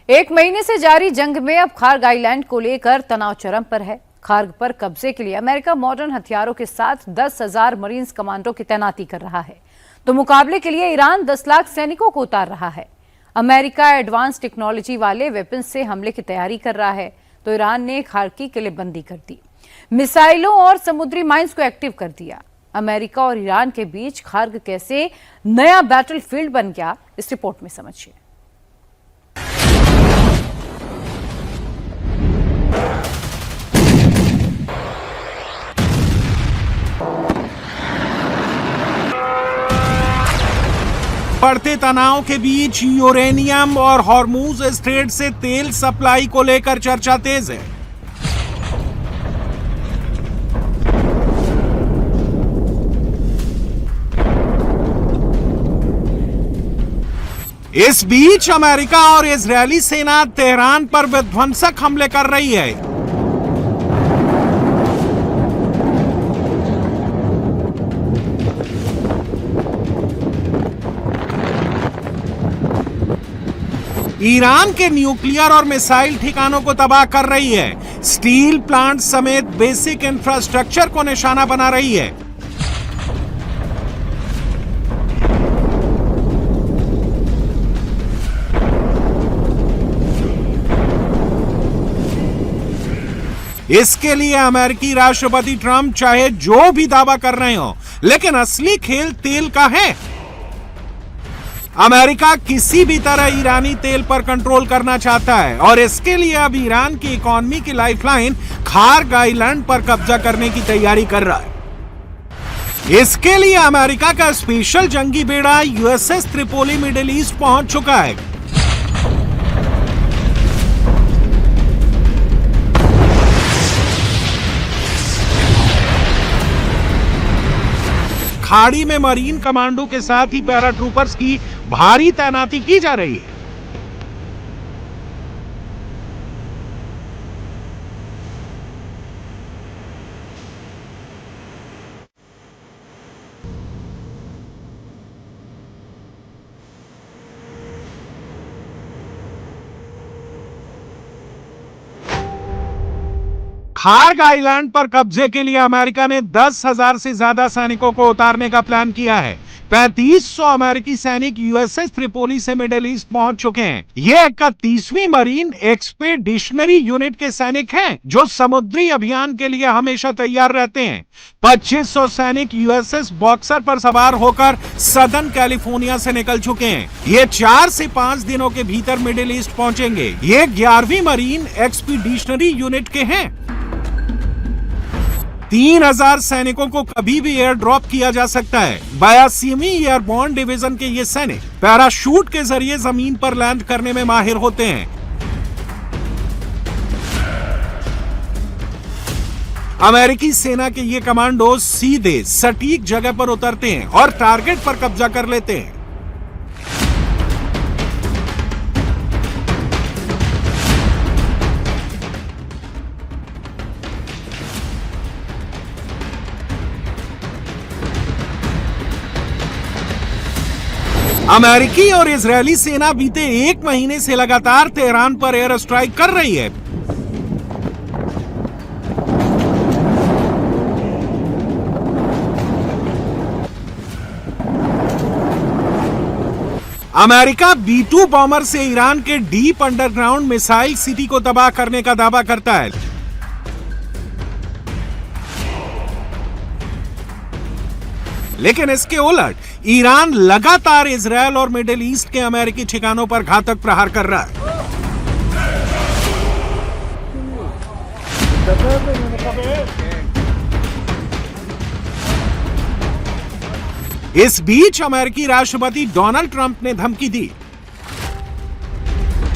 एक महीने से जारी जंग में अब खार्ग आइलैंड को लेकर तनाव चरम पर है। खार्ग पर कब्जे के लिए अमेरिका मॉडर्न हथियारों के साथ 10,000 मरीन्स कमांडो की तैनाती कर रहा है, तो मुकाबले के लिए ईरान 10 लाख सैनिकों को उतार रहा है। अमेरिका एडवांस टेक्नोलॉजी वाले वेपन्स से हमले की तैयारी कर रहा है, तो ईरान ने खार्ग की किलेबंदी कर दी, मिसाइलों और समुद्री माइंस को एक्टिव कर दिया। अमेरिका और ईरान के बीच खार्ग कैसे नया बैटलफील्ड बन गया, इस रिपोर्ट में समझिए। बढ़ते तनाव के बीच यूरेनियम और हॉर्मूज स्ट्रेट से तेल सप्लाई को लेकर चर्चा तेज है। इस बीच अमेरिका और इजरायली सेना तेहरान पर विध्वंसक हमले कर रही है। ईरान के न्यूक्लियर और मिसाइल ठिकानों को तबाह कर रही है। स्टील प्लांट समेत बेसिक इंफ्रास्ट्रक्चर को निशाना बना रही है। इसके लिए अमेरिकी राष्ट्रपति ट्रंप चाहे जो भी दावा कर रहे हो, लेकिन असली खेल तेल का है। अमेरिका किसी भी तरह ईरानी तेल पर कंट्रोल करना चाहता है और इसके लिए अब ईरान की इकोनॉमी की लाइफलाइन खार्ग आइलैंड पर कब्जा करने की तैयारी कर रहा है। इसके लिए अमेरिका का स्पेशल जंगी बेड़ा यूएसएस त्रिपोली मिडिल ईस्ट पहुंच चुका है। खाड़ी में मरीन कमांडो के साथ ही पैराट्रूपर्स की भारी तैनाती की जा रही है। खार्ग आइलैंड पर कब्जे के लिए अमेरिका ने 10,000 से ज्यादा सैनिकों को उतारने का प्लान किया है। 3500 अमेरिकी सैनिक यूएसएस त्रिपोली से मिडिल ईस्ट पहुंच चुके हैं। ये 31वीं मरीन एक्सपेडिशनरी यूनिट के सैनिक हैं, जो समुद्री अभियान के लिए हमेशा तैयार रहते हैं। 2500 सैनिक यूएसएस बॉक्सर पर सवार होकर सदर्न कैलिफोर्निया से निकल चुके हैं। ये 4 से 5 दिनों के भीतर मिडिल ईस्ट पहुंचेंगे। ये 11वीं मरीन एक्सपेडिशनरी यूनिट के हैं। 3,000 सैनिकों को कभी भी एयर ड्रॉप किया जा सकता है। 82वीं एयरबोर्न डिवीजन के ये सैनिक पैराशूट के जरिए जमीन पर लैंड करने में माहिर होते हैं। अमेरिकी सेना के ये कमांडो सीधे सटीक जगह पर उतरते हैं और टारगेट पर कब्जा कर लेते हैं। अमेरिकी और इजरायली सेना बीते 1 महीने से लगातार तेहरान पर एयर स्ट्राइक कर रही है। अमेरिका B-2 बॉम्बर से ईरान के डीप अंडरग्राउंड मिसाइल सिटी को तबाह करने का दावा करता है, लेकिन इसके उलट ईरान लगातार इजरायल और मिडिल ईस्ट के अमेरिकी ठिकानों पर घातक प्रहार कर रहा है। इस बीच अमेरिकी राष्ट्रपति डोनाल्ड ट्रंप ने धमकी दी,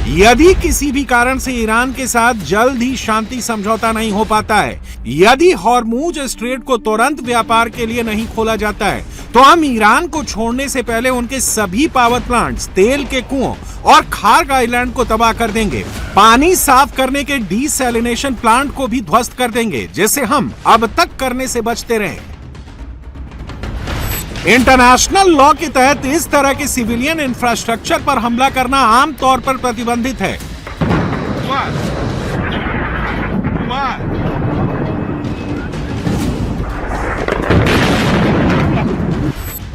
यदि किसी भी कारण से ईरान के साथ जल्द ही शांति समझौता नहीं हो पाता है, यदि हॉर्मूज स्ट्रेट को तुरंत व्यापार के लिए नहीं खोला जाता है, तो हम ईरान को छोड़ने से पहले उनके सभी पावर प्लांट्स, तेल के कुओं और खार्ग आइलैंड को तबाह कर देंगे। पानी साफ करने के डीसैलिनेशन प्लांट को भी ध्वस्त कर देंगे, जैसे हम अब तक करने से बचते रहे। इंटरनेशनल लॉ के तहत इस तरह के सिविलियन इंफ्रास्ट्रक्चर पर हमला करना आमतौर पर प्रतिबंधित है।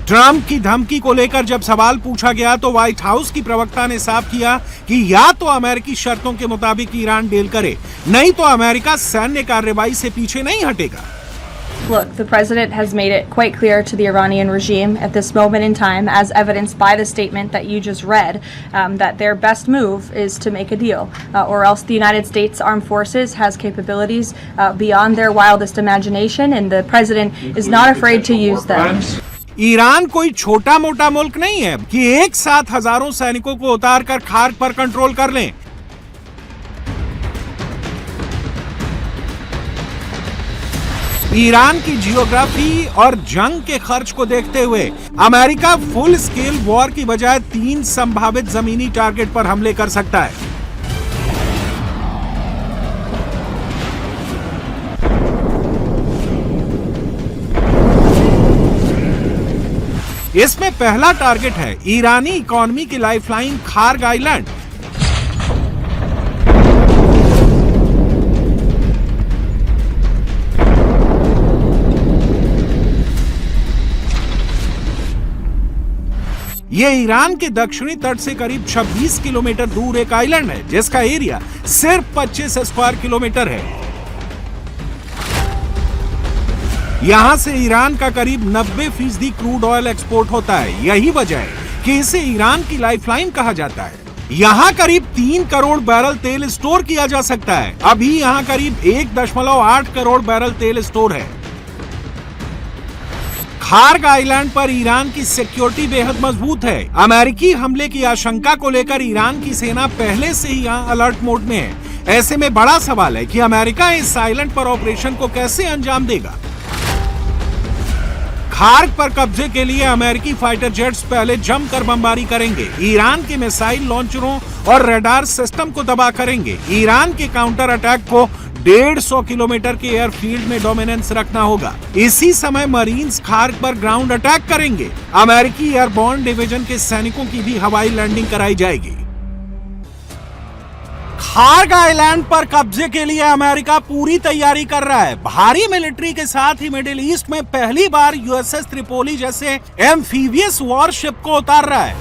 ट्रंप की धमकी को लेकर जब सवाल पूछा गया तो व्हाइट हाउस की प्रवक्ता ने साफ किया कि या तो अमेरिकी शर्तों के मुताबिक ईरान डील करे, नहीं तो अमेरिका सैन्य कार्रवाई से पीछे नहीं हटेगा। Look, the president has made it quite clear to the Iranian regime at this moment in time, as evidenced by the statement that you just read, that their best move is to make a deal, or else the United States Armed Forces has capabilities beyond their wildest imagination, and the president is not afraid to use them. Iran कोई छोटा मोटा मुल्क नहीं है कि एक साथ हजारों सैनिकों को उतारकर खार्क पर कंट्रोल कर लें। ईरान की जियोग्राफी और जंग के खर्च को देखते हुए अमेरिका फुल स्केल वॉर की बजाय 3 संभावित जमीनी टारगेट पर हमले कर सकता है। इसमें पहला टारगेट है ईरानी इकोनॉमी की लाइफलाइन खार्ग आइलैंड। ये ईरान के दक्षिणी तट से करीब 26 किलोमीटर दूर एक आइलैंड है जिसका एरिया सिर्फ 25 स्क्वायर किलोमीटर है। यहां से ईरान का करीब 90% क्रूड ऑयल एक्सपोर्ट होता है। यही वजह है कि इसे ईरान की लाइफलाइन कहा जाता है। यहां करीब 3 करोड़ बैरल तेल स्टोर किया जा सकता है। अभी यहां करीब 1.8 करोड़ बैरल तेल स्टोर है। खार्ग आइलैंड पर ईरान की सिक्योरिटी बेहद मजबूत है। अमेरिकी हमले की आशंका को लेकर ईरान की सेना पहले से ही यहां अलर्ट मोड में है। ऐसे में बड़ा सवाल है कि अमेरिका इस आइलैंड पर ऑपरेशन को कैसे अंजाम देगा। खार्ग पर कब्जे के लिए अमेरिकी फाइटर जेट्स पहले जमकर बमबारी करेंगे। ईरान के मिसाइल लॉन्चरों और रडार सिस्टम को तबाह करेंगे। ईरान के काउंटर अटैक को 150 किलोमीटर के एयरफील्ड में डोमिनेंस रखना होगा। इसी समय मरीन्स खार्ग पर ग्राउंड अटैक करेंगे। अमेरिकी एयरबोर्न डिवीजन के सैनिकों की भी हवाई लैंडिंग कराई जाएगी। खार्ग आइलैंड पर कब्जे के लिए अमेरिका पूरी तैयारी कर रहा है। भारी मिलिट्री के साथ ही मिडिल ईस्ट में पहली बार यूएसएस त्रिपोली जैसे एम्फीबियस वॉरशिप को उतार रहा है।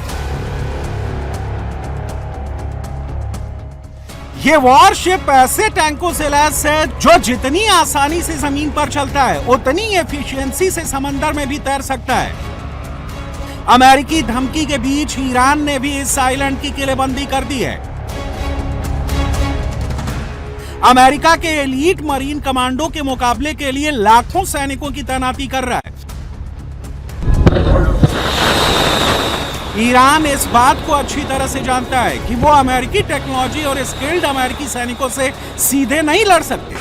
ये वॉरशिप ऐसे टैंकों से लैस है जो जितनी आसानी से जमीन पर चलता है उतनी एफिशिएंसी से समंदर में भी तैर सकता है। अमेरिकी धमकी के बीच ईरान ने भी इस आइलैंड की किलेबंदी कर दी है। अमेरिका के एलीट मरीन कमांडो के मुकाबले के लिए लाखों सैनिकों की तैनाती कर रहा है। ईरान इस बात को अच्छी तरह से जानता है कि वो अमेरिकी टेक्नोलॉजी और स्किल्ड अमेरिकी सैनिकों से सीधे नहीं लड़ सकते।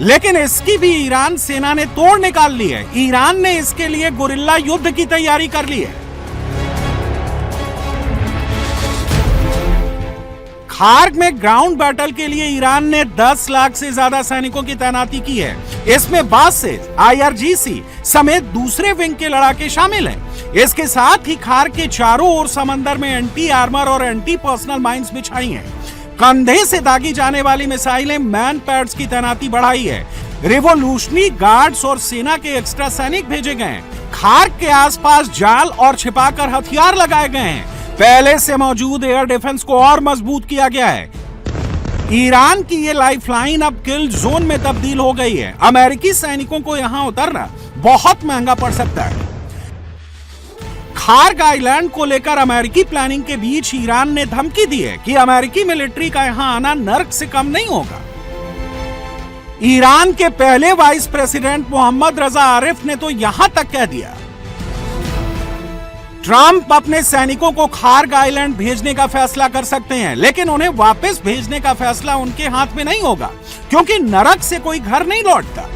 लेकिन इसकी भी ईरान सेना ने तोड़ निकाल ली है। ईरान ने इसके लिए गुरिल्ला युद्ध की तैयारी कर ली है। खार्ग में ग्राउंड बैटल के लिए ईरान ने 10 लाख से ज्यादा सैनिकों की तैनाती की है। इसमें बासेज, IRGC समेत दूसरे विंग के लड़ाके शामिल हैं। इसके साथ ही खार्ग के चारों ओर समंदर में एंटी आर्मर और एंटी पर्सनल माइंस बिछाई हैं। कंधे से दागी जाने वाली मिसाइलें मैन पैड्स की तैनाती बढ़ाई है। रिवोल्यूशनरी गार्ड्स और सेना के एक्स्ट्रा सैनिक भेजे गए हैं। खार्ग के आसपास जाल और छिपाकर हथियार लगाए गए हैं। पहले से मौजूद एयर डिफेंस को और मजबूत किया गया है। ईरान की ये लाइफलाइन अब किल जोन में तब्दील हो गई है। अमेरिकी सैनिकों को यहां उतरना बहुत महंगा पड़ सकता है। खार्ग आइलैंड को लेकर अमेरिकी प्लानिंग के बीच ईरान ने धमकी दी है कि अमेरिकी मिलिट्री का यहां आना नर्क से कम नहीं होगा। ईरान के पहले वाइस प्रेसिडेंट मोहम्मद रजा आरिफ ने तो यहां तक कह दिया ट्रंप अपने सैनिकों को खार्ग आइलैंड भेजने का फैसला कर सकते हैं, लेकिन उन्हें वापस भेजने का फैसला उनके हाथ में नहीं होगा, क्योंकि नरक से कोई घर नहीं लौटता।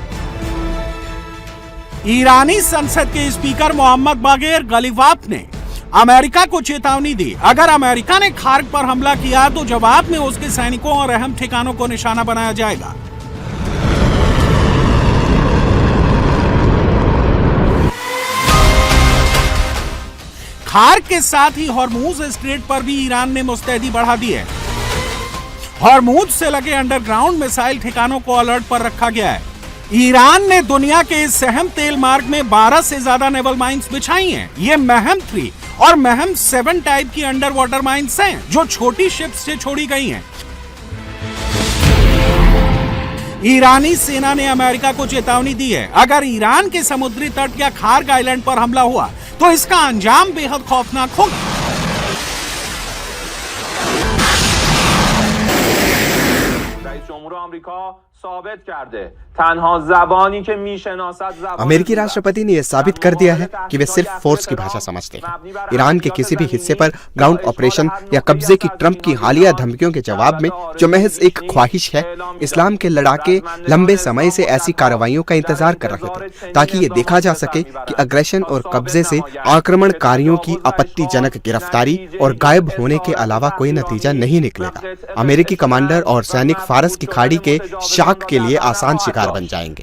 ईरानी संसद के स्पीकर मोहम्मद बागेर गलीवात ने अमेरिका को चेतावनी दी, अगर अमेरिका ने खार्ग पर हमला किया तो जवाब में उसके सैनिकों और अहम ठिकानों को निशाना बनाया जाएगा। खार्ग के साथ ही हॉर्मुज स्ट्रेट पर भी ईरान ने मुस्तैदी बढ़ा दी है। हॉर्मुज से लगे अंडरग्राउंड मिसाइल ठिकानों को अलर्ट पर रखा गया है। ईरान ने दुनिया के इस अहम तेल मार्ग में 12 से ज्यादा नेवल माइंस बिछाई हैं। ये महम 3 और महम 7 टाइप की अंडर वाटर माइंस हैं, जो छोटी शिप्स से छोड़ी गई हैं। ईरानी सेना ने अमेरिका को चेतावनी दी है, अगर ईरान के समुद्री तट या खार्ग आइलैंड पर हमला हुआ तो इसका अंजाम बेहद खौफनाक होगा। अमेरिकी राष्ट्रपति ने यह साबित कर दिया है कि वे सिर्फ फोर्स की भाषा समझते हैं। ईरान के किसी भी हिस्से पर ग्राउंड ऑपरेशन या कब्जे की ट्रंप की हालिया धमकियों के जवाब में जो महज एक ख्वाहिश है, इस्लाम के लड़ाके लंबे समय से ऐसी कार्रवाइयों का इंतजार कर रहे थे ताकि ये देखा जा सके कि अग्रेशन और कब्जे से आक्रमणकारियों की आपत्तिजनक गिरफ्तारी और गायब होने के अलावा कोई नतीजा नहीं निकलेगा। अमेरिकी कमांडर और सैनिक फारस की खाड़ी के शाक के लिए आसान शिकार बन जाएंगे।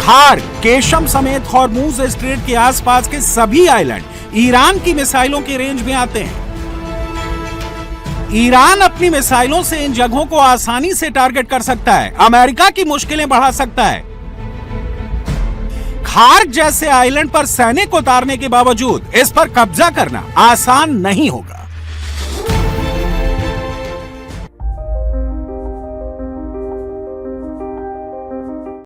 खार्ग, केशम समेत हॉर्मुज स्ट्रेट के आसपास के सभी आइलैंड ईरान की मिसाइलों के रेंज में आते हैं। ईरान अपनी मिसाइलों से इन जगहों को आसानी से टारगेट कर सकता है, अमेरिका की मुश्किलें बढ़ा सकता है। खार्ग जैसे आइलैंड पर सैनिक उतारने के बावजूद इस पर कब्जा करना आसान नहीं होगा।